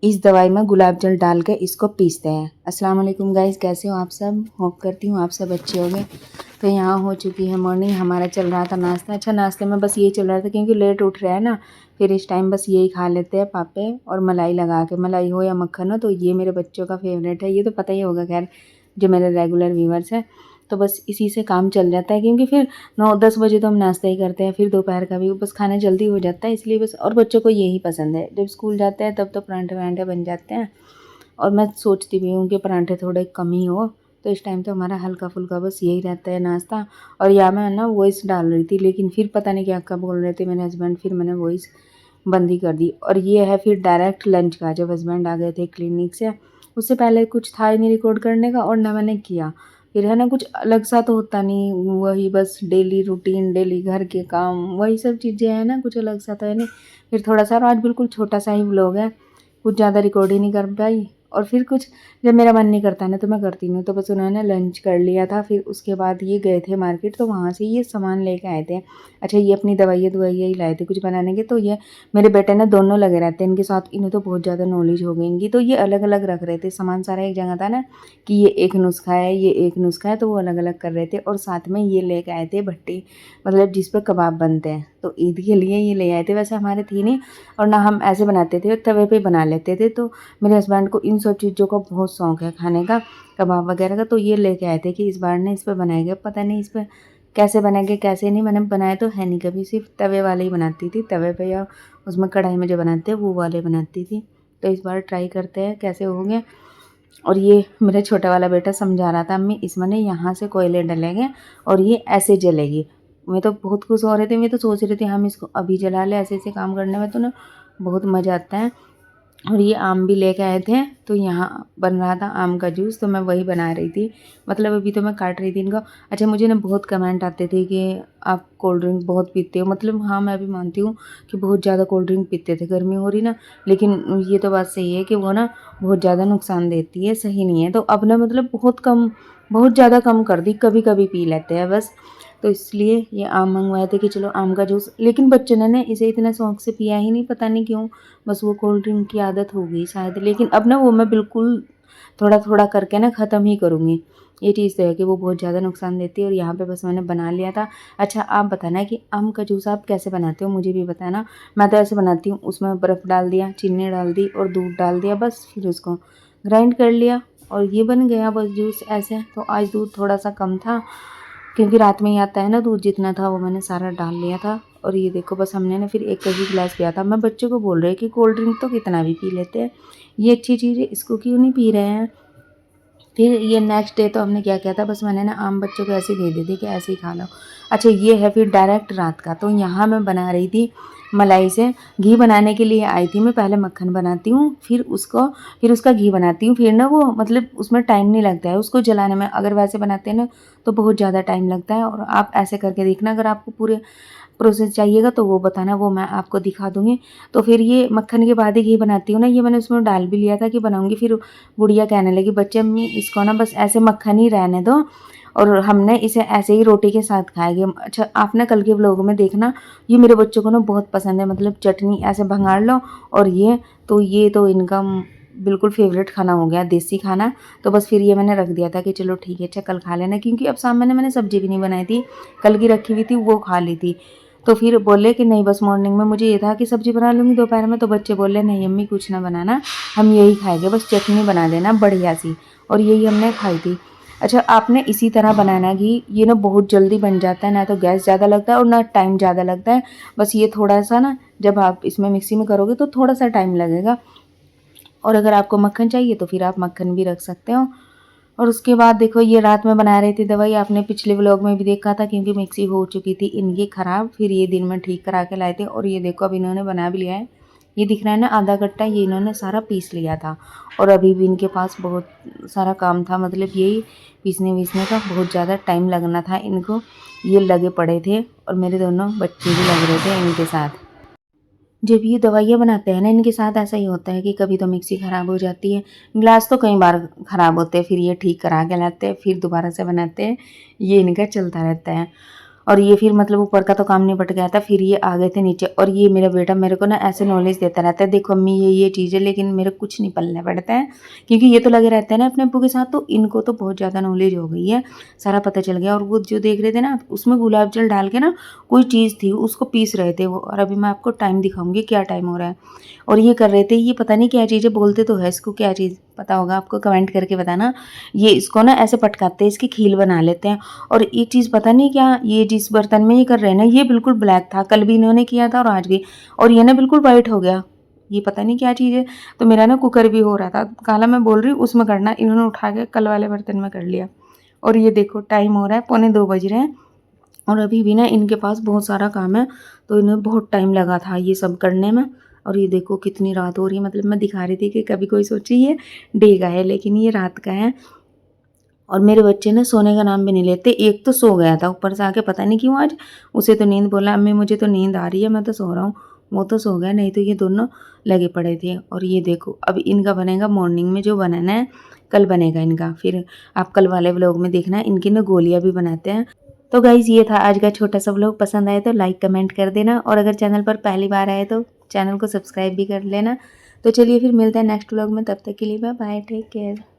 इस दवाई में गुलाब जल डाल के इसको पीसते हैं। अस्सलाम वालेकुम गाइस, कैसे हो आप सब? होप करती हूँ आप सब अच्छे होंगे। तो यहाँ हो चुकी है मॉर्निंग, हमारा चल रहा था नाश्ता। अच्छा, नाश्ते में बस यही चल रहा था क्योंकि लेट उठ रहा है ना, फिर इस टाइम बस यही खा लेते हैं पापे और मलाई लगा के। मलाई हो या मक्खन हो, तो ये मेरे बच्चों का फेवरेट है। ये तो पता ही होगा खैर, जो मेरे रेगुलर व्यूवर्स हैं। तो बस इसी से काम चल जाता है क्योंकि फिर 9-10 बजे तो हम नाश्ता ही करते हैं, फिर दोपहर का भी बस खाना जल्दी हो जाता है, इसलिए बस। और बच्चों को यही पसंद है, जब स्कूल जाते हैं तब तो परांठे वरांठे बन जाते हैं। और मैं सोचती भी हूँ कि परांठे थोड़े कम ही हो, तो इस टाइम तो हमारा हल्का फुल्का बस यही रहता है नाश्ता। और या मैं ना वॉइस डाल रही थी, लेकिन फिर पता नहीं क्या क्या बोल रहे थे मेरे हस्बैंड, फिर मैंने वॉइस बंद ही कर दी। और ये है फिर डायरेक्ट लंच का, जब हस्बैंड आ गए थे क्लिनिक से, उससे पहले कुछ था ही नहीं रिकॉर्ड करने का और ना मैंने किया। फिर है ना, कुछ अलग सा तो होता नहीं, वही बस डेली रूटीन, डेली घर के काम, वही सब चीज़ें हैं ना, कुछ अलग सा तो है नहीं। फिर थोड़ा सा, और आज बिल्कुल छोटा सा ही व्लॉग है, कुछ ज़्यादा रिकॉर्ड ही नहीं कर पाई। और फिर कुछ जब मेरा मन नहीं करता ना तो मैं करती नहीं, तो बस उन्होंने लंच कर लिया था। फिर उसके बाद ये गए थे मार्केट, तो वहाँ से ये सामान लेके आए थे। अच्छा, ये अपनी दवाइयाँ ही लाए थे कुछ बनाने के। तो ये मेरे बेटे ने दोनों लगे रहते हैं इनके साथ, इन्हें तो बहुत ज़्यादा नॉलेज हो गई इनकी। तो ये अलग अलग रख रहे थे सामान, सारा एक जगह था ना, कि ये एक नुस्खा है, ये एक नुस्खा है, तो वो अलग अलग कर रहे थे। और साथ में ये लेके आए थे भट्टी, मतलब जिस पर कबाब बनते हैं, तो ईद के लिए ये ले आए थे। वैसे हमारे थी नहीं, और ना हम ऐसे बनाते थे, तवे पे बना लेते थे। तो मेरे हस्बैंड को इन सब चीज़ों का बहुत शौक है खाने का, कबाब वगैरह का। तो ये लेके आए थे कि इस बार ने इस पर बनाएंगे, पता नहीं इस पर कैसे बनेंगे कैसे नहीं। मैंने बनाए तो है नहीं कभी, सिर्फ तवे वाले ही बनाती थी, तवे पे या उसमें कढ़ाई में जो बनाते हैं वो वाले बनाती थी। तो इस बार ट्राई करते हैं कैसे होंगे। और ये मेरा छोटा वाला बेटा समझा रहा था, अम्मी इसमें ना यहाँ से कोयले डलेंगे और ये ऐसे जलेगी। मैं तो बहुत खुश हो रहे थे, मैं तो सोच रही थी हम इसको अभी जला ले, ऐसे ऐसे काम करने में तो ना बहुत मज़ा आता है। और ये आम भी लेके आए थे, तो यहाँ बन रहा था आम का जूस, तो मैं वही बना रही थी। मतलब अभी तो मैं काट रही थी इनको। अच्छा, मुझे ना बहुत कमेंट आते थे कि आप कोल्ड ड्रिंक बहुत पीते हो। मतलब हाँ, मैं भी मानती हूँ कि बहुत ज़्यादा कोल्ड ड्रिंक पीते थे, गर्मी हो रही ना। लेकिन ये तो बात सही है कि वो ना बहुत ज़्यादा नुकसान देती है, सही नहीं है। तो अब ना मतलब बहुत कम, बहुत ज़्यादा कम कर दी, कभी कभी पी लेते हैं बस। तो इसलिए ये आम मंगवाए थे कि चलो आम का जूस। लेकिन बच्चों ने ना इसे इतना शौक से पिया ही नहीं, पता नहीं क्यों, बस वो कोल्ड ड्रिंक की आदत हो गई शायद। लेकिन अब ना वो मैं बिल्कुल थोड़ा थोड़ा करके ना ख़त्म ही करूँगी। ये चीज़ तो है कि वो बहुत ज़्यादा नुकसान देती है। और यहाँ पे बस मैंने बना लिया था। अच्छा, आप बताना कि आम का जूस आप कैसे बनाते हो, मुझे भी बताना। मैं तो ऐसे बनाती हूँ, उसमें बर्फ़ डाल दिया, चीनी डाल दी और दूध डाल दिया, बस फिर उसको ग्राइंड कर लिया और ये बन गया बस जूस ऐसे। तो आज दूध थोड़ा सा कम था क्योंकि रात में ही आता है ना दूध, जितना था वो मैंने सारा डाल लिया था। और ये देखो बस हमने ना फिर एक ही गिलास पिया था। मैं बच्चों को बोल रही कि कोल्ड ड्रिंक तो कितना भी पी लेते हैं, ये अच्छी चीज़ है, इसको क्यों नहीं पी रहे हैं। फिर ये नेक्स्ट डे तो हमने क्या किया था, बस मैंने ना आम बच्चों को ऐसे ही दे दी थी कि ऐसे ही खा लो। अच्छा, ये है फिर डायरेक्ट रात का। तो यहाँ मैं बना रही थी मलाई से घी बनाने के लिए आई थी मैं। पहले मक्खन बनाती हूँ, फिर उसका घी बनाती हूँ। फिर ना वो मतलब उसमें टाइम नहीं लगता है उसको जलाने में। अगर वैसे बनाते हैं ना तो बहुत ज़्यादा टाइम लगता है। और आप ऐसे करके देखना, अगर आपको पूरे प्रोसेस चाहिएगा तो वो बताना, वो मैं आपको दिखा दूँगी। तो फिर ये मक्खन के बाद ही घी बनाती हूँ ना, ये मैंने उसमें डाल भी लिया था कि बनाऊँगी। फिर गुड़िया कहने लगी, बच्चे अम्मी इसको ना बस ऐसे मक्खन ही रहने दो और हमने इसे ऐसे ही रोटी के साथ खाएंगे। अच्छा, आप ना कल के व्लॉग में देखना, ये मेरे बच्चों को ना बहुत पसंद है। मतलब चटनी ऐसे भंगार लो और ये तो इनका बिल्कुल फेवरेट खाना हो गया, देसी खाना। तो बस फिर ये मैंने रख दिया था कि चलो ठीक है, अच्छा कल खा लेना, क्योंकि अब शाम में मैंने सब्जी भी नहीं बनाई थी, कल की रखी हुई थी वो खा ली थी। तो फिर बोले कि नहीं, बस मॉर्निंग में मुझे ये था कि सब्जी बना लूँगी दोपहर में। तो बच्चे बोले नहीं अम्मी कुछ ना बनाना, हम यही खाएंगे, बस चटनी बना देना बढ़िया सी। और यही हमने खाई थी। अच्छा, आपने इसी तरह बनाना घी, ये ना बहुत जल्दी बन जाता है, ना तो गैस ज़्यादा लगता है और ना टाइम ज़्यादा लगता है। बस ये थोड़ा सा ना, जब आप इसमें मिक्सी में करोगे तो थोड़ा सा टाइम लगेगा। और अगर आपको मक्खन चाहिए तो फिर आप मक्खन भी रख सकते हो। और उसके बाद देखो, ये रात में बना रही थी दवाई, आपने पिछले व्लॉग में भी देखा था, क्योंकि मिक्सी हो चुकी थी इनकी ख़राब। फिर ये दिन में ठीक करा के लाए थे। और ये देखो अब इन्होंने बना भी लिया है। ये दिख रहा है ना आधा कट्टा, ये इन्होंने सारा पीस लिया था। और अभी भी इनके पास बहुत सारा काम था, मतलब यही पीसने वीसने का बहुत ज़्यादा टाइम लगना था इनको। ये लगे पड़े थे और मेरे दोनों बच्चे भी लग रहे थे इनके साथ। जब ये दवाइयाँ बनाते हैं ना, इनके साथ ऐसा ही होता है कि कभी तो मिक्सी ख़राब हो जाती है, ग्लास तो कई बार ख़राब होते हैं, फिर ये ठीक करा के लाते हैं, फिर दोबारा से बनाते हैं, ये इनका चलता रहता है। और ये फिर मतलब ऊपर का तो काम निपट गया था, फिर ये आ गए थे नीचे। और ये मेरा बेटा मेरे को ना ऐसे नॉलेज देता रहता है, देखो अम्मी ये चीज़ है, लेकिन मेरे कुछ नहीं पल्ले पड़ता है क्योंकि ये तो लगे रहते हैं ना अपने अब्बू के साथ, तो इनको तो बहुत ज़्यादा नॉलेज हो गई है, सारा पता चल गया। और वो जो देख रहे थे ना, उसमें गुलाब जल डाल के ना कोई चीज़ थी उसको पीस रहे थे वो, और अभी मैं आपको टाइम दिखाऊंगी क्या टाइम हो रहा है। और ये कर रहे थे, ये पता नहीं क्या चीज़ है, बोलते तो है इसको, क्या चीज़ पता होगा आपको कमेंट करके बताना। ये इसको ना ऐसे पटकाते हैं, इसकी खील बना लेते हैं। और ये चीज़ पता नहीं क्या, ये जिस बर्तन में ये कर रहे हैं ना, ये बिल्कुल ब्लैक था, कल भी इन्होंने किया था और आज भी, और ये ना बिल्कुल वाइट हो गया। ये पता नहीं क्या चीज़ है। तो मेरा ना कुकर भी हो रहा था काला, मैं बोल रही हूँ उसमें करना, इन्होंने उठा के कल वाले बर्तन में कर लिया। और ये देखो टाइम हो रहा है, 1:45 बज रहे हैं, और अभी भी ना इनके पास बहुत सारा काम है, तो इन्हें बहुत टाइम लगा था ये सब करने में। और ये देखो कितनी रात हो रही है, मतलब मैं दिखा रही थी कि कभी कोई सोचे ये डे का है, लेकिन ये रात का है। और मेरे बच्चे ने सोने का नाम भी नहीं लेते, एक तो सो गया था ऊपर से आके, पता नहीं क्यों आज उसे तो नींद, बोला अम्मी मुझे तो नींद आ रही है, मैं तो सो रहा हूँ। वो तो सो गया, नहीं तो ये दोनों लगे पड़े थे। और ये देखो अब इनका बनेगा मॉर्निंग में जो बनाना है, कल बनेगा इनका, फिर आप कल वाले व्लॉग में देखना, इनकी ना गोलियाँ भी बनाते हैं। तो गाइज़ ये था आज का छोटा सा व्लॉग, पसंद आए तो लाइक कमेंट कर देना, और अगर चैनल पर पहली बार आए तो चैनल को सब्सक्राइब भी कर लेना। तो चलिए फिर मिलते हैं नेक्स्ट व्लॉग में, तब तक के लिए बाय बाय, टेक केयर।